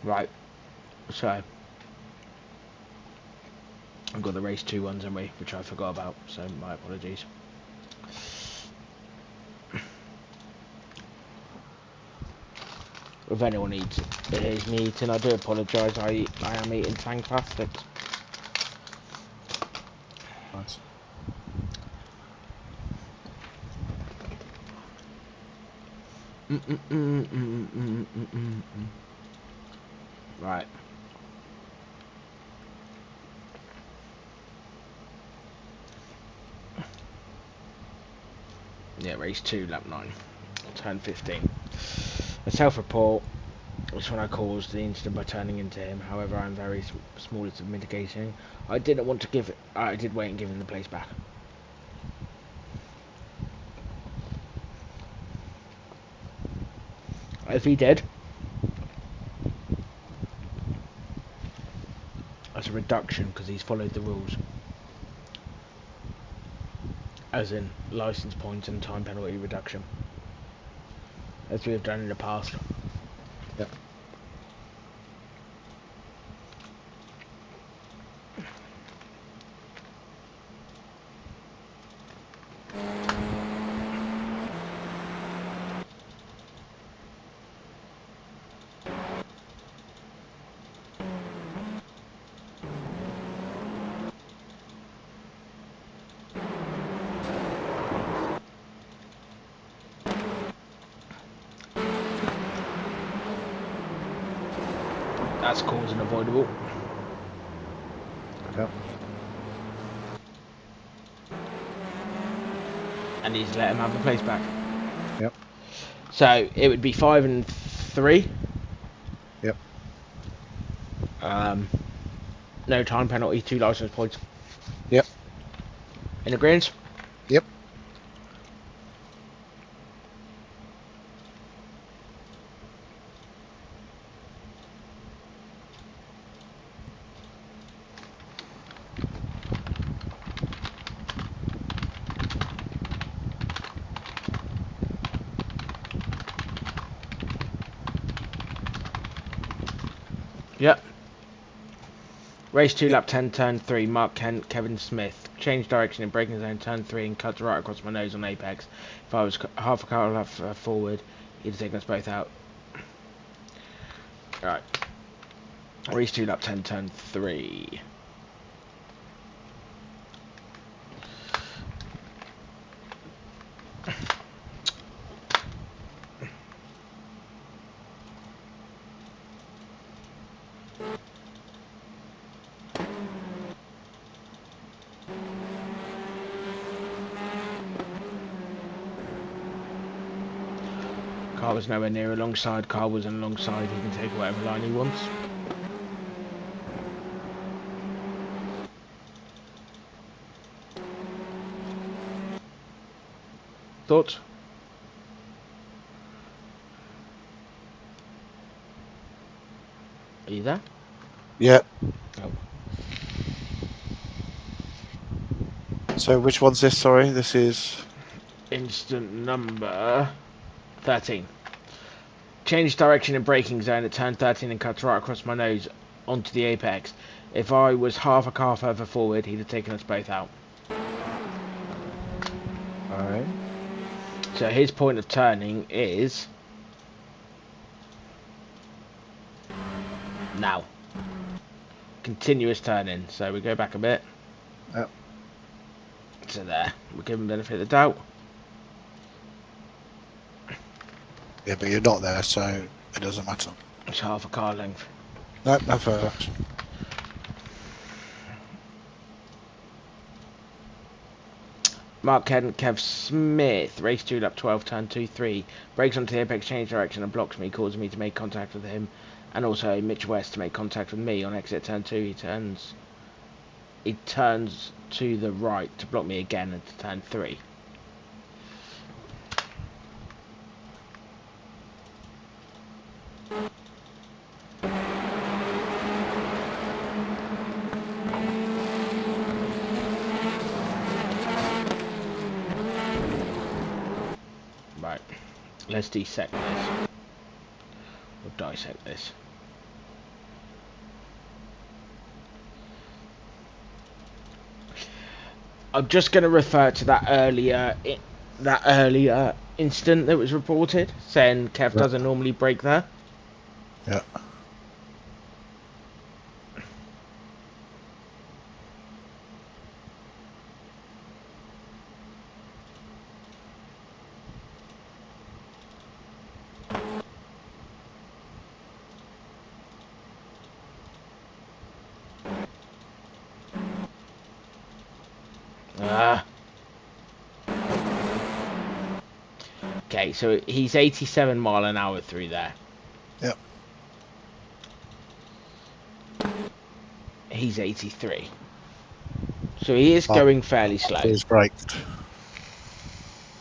Right. So I've got the race 2 ones, haven't we? Which I forgot about, so my apologies. If anyone needs is me eating, I do apologise. I am eating Tang plastics. Nice. Right. Yeah, race 2, lap 9, turn 15. A self-report was when I caused the incident by turning into him. However, I am very small at mitigating. I didn't want to give it. I did wait and give him the place back. If he did, that's a reduction because he's followed the rules. As in license points and time penalty reduction. As we have done in the past. Yep. That's cause and avoidable. Yep. And he's let him have the place back. Yep. So it would be 5 and 3. Yep. No time penalty, 2 license points. Yep. In agreement? Yep. Yep. Race 2, lap 10, turn 3, Mark Kent, Kevin Smith. Change direction in braking zone, turn 3, and cut right across my nose on apex. If I was half a car left forward, he'd have taken us both out. Right. Race 2, lap 10, turn 3. Car was nowhere near alongside, car was alongside, he can take whatever line he wants. Thoughts? Are you there? Yep. Oh. So which one's this? Sorry, this is Instant number 13. Change direction in braking zone at turn 13 and cut right across my nose onto the apex. If I was half a car further forward, he'd have taken us both out. alright. So his point of turning is now. Continuous turning. So we go back a bit. Yep. So there. We'll give him the benefit of the doubt. Yeah, but you're not there, so it doesn't matter. It's half a car length. No, no further action. Mark Kent, Kev Smith, race 2, lap 12, turn 2, 3. Brakes onto the apex change direction and blocks me, causing me to make contact with him. And also Mitch West to make contact with me on exit turn 2. He turns to the right to block me again into turn 3. Right, let's dissect this. Or dissect this. I'm just going to refer to that earlier incident that was reported, saying Kev doesn't normally brake there. Yeah. Okay, so he's 87 mile an hour through there. Yep. He's 83. So he is going fairly slow. After he's braked.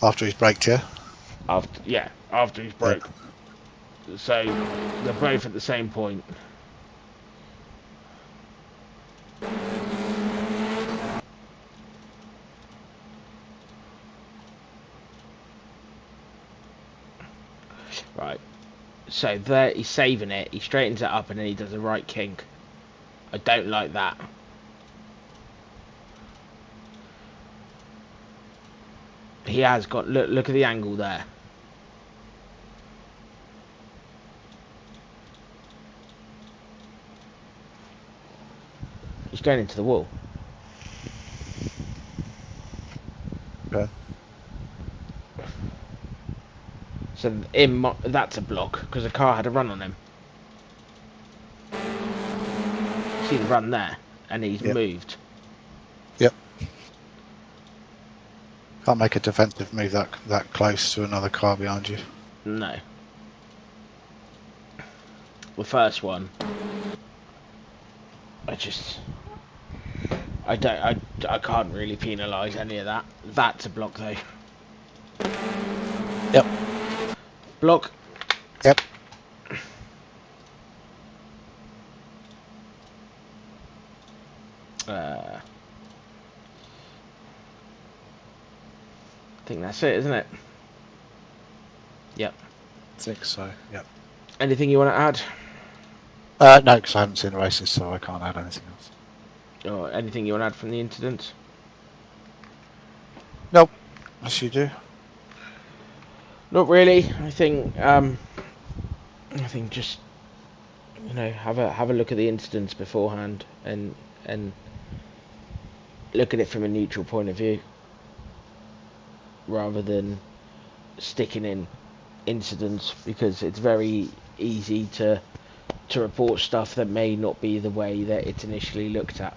After he's braked, yeah? After he's broke. So they're both at the same point. Right. So there he's saving it, he straightens it up and then he does a right kink. I don't like that. He has got look at the angle there. He's going into the wall. Okay. So that's a block because the car had a run on him. See the run there, and he's Yep. moved. Yep. Can't make a defensive move that close to another car behind you. No. The first one, I can't really penalise any of that. That's a block though. Yep. Block. Yep. I think that's it, isn't it? Yep. I think so. Yep. Anything you want to add? No, because I haven't seen the races, so I can't add anything else. Or anything you want to add from the incident? Nope. Yes, you do. Not really. I think just have a look at the incidents beforehand and look at it from a neutral point of view rather than sticking in incidents, because it's very easy to report stuff that may not be the way that it's initially looked at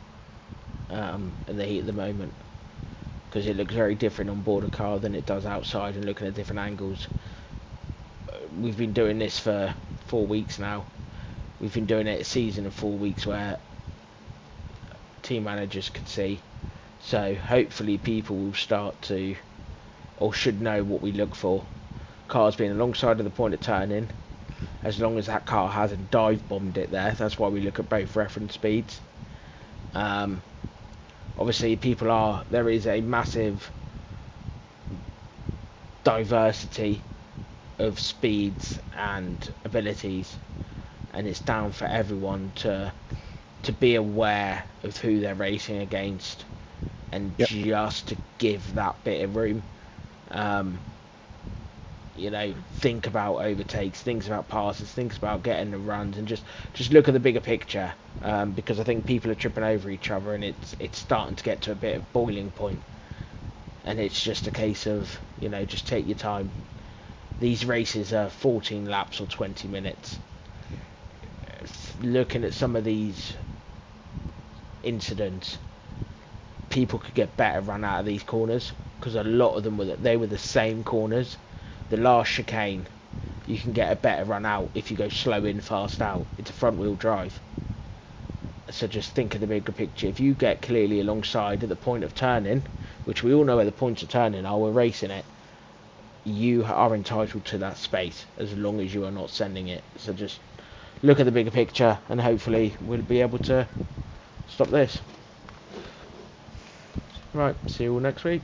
in the heat of the moment, because it looks very different on board a car than it does outside and looking at different angles. We've been doing this for 4 weeks now. We've been doing it a season of 4 weeks where team managers could see, so hopefully people will start to, or should know, what we look for. Cars being alongside of the point of turning, as long as that car hasn't dive bombed it there. That's why we look at both reference speeds. Obviously there is a massive diversity of speeds and abilities, and it's down for everyone to be aware of who they're racing against, and Yep. just to give that bit of room. Think about overtakes, think about passes, think about getting the runs, and just look at the bigger picture, because I think people are tripping over each other, and it's starting to get to a bit of boiling point, and it's just a case of just take your time. These races are 14 laps or 20 minutes. Looking at some of these incidents, people could get better run out of these corners, because a lot of them were the same corners. The last chicane, you can get a better run out if you go slow in, fast out. It's a front wheel drive. So just think of the bigger picture. If you get clearly alongside at the point of turning, which we all know where the points of turning are, we're racing it, you are entitled to that space as long as you are not sending it. So just look at the bigger picture, and hopefully we'll be able to stop this. Right, see you all next week.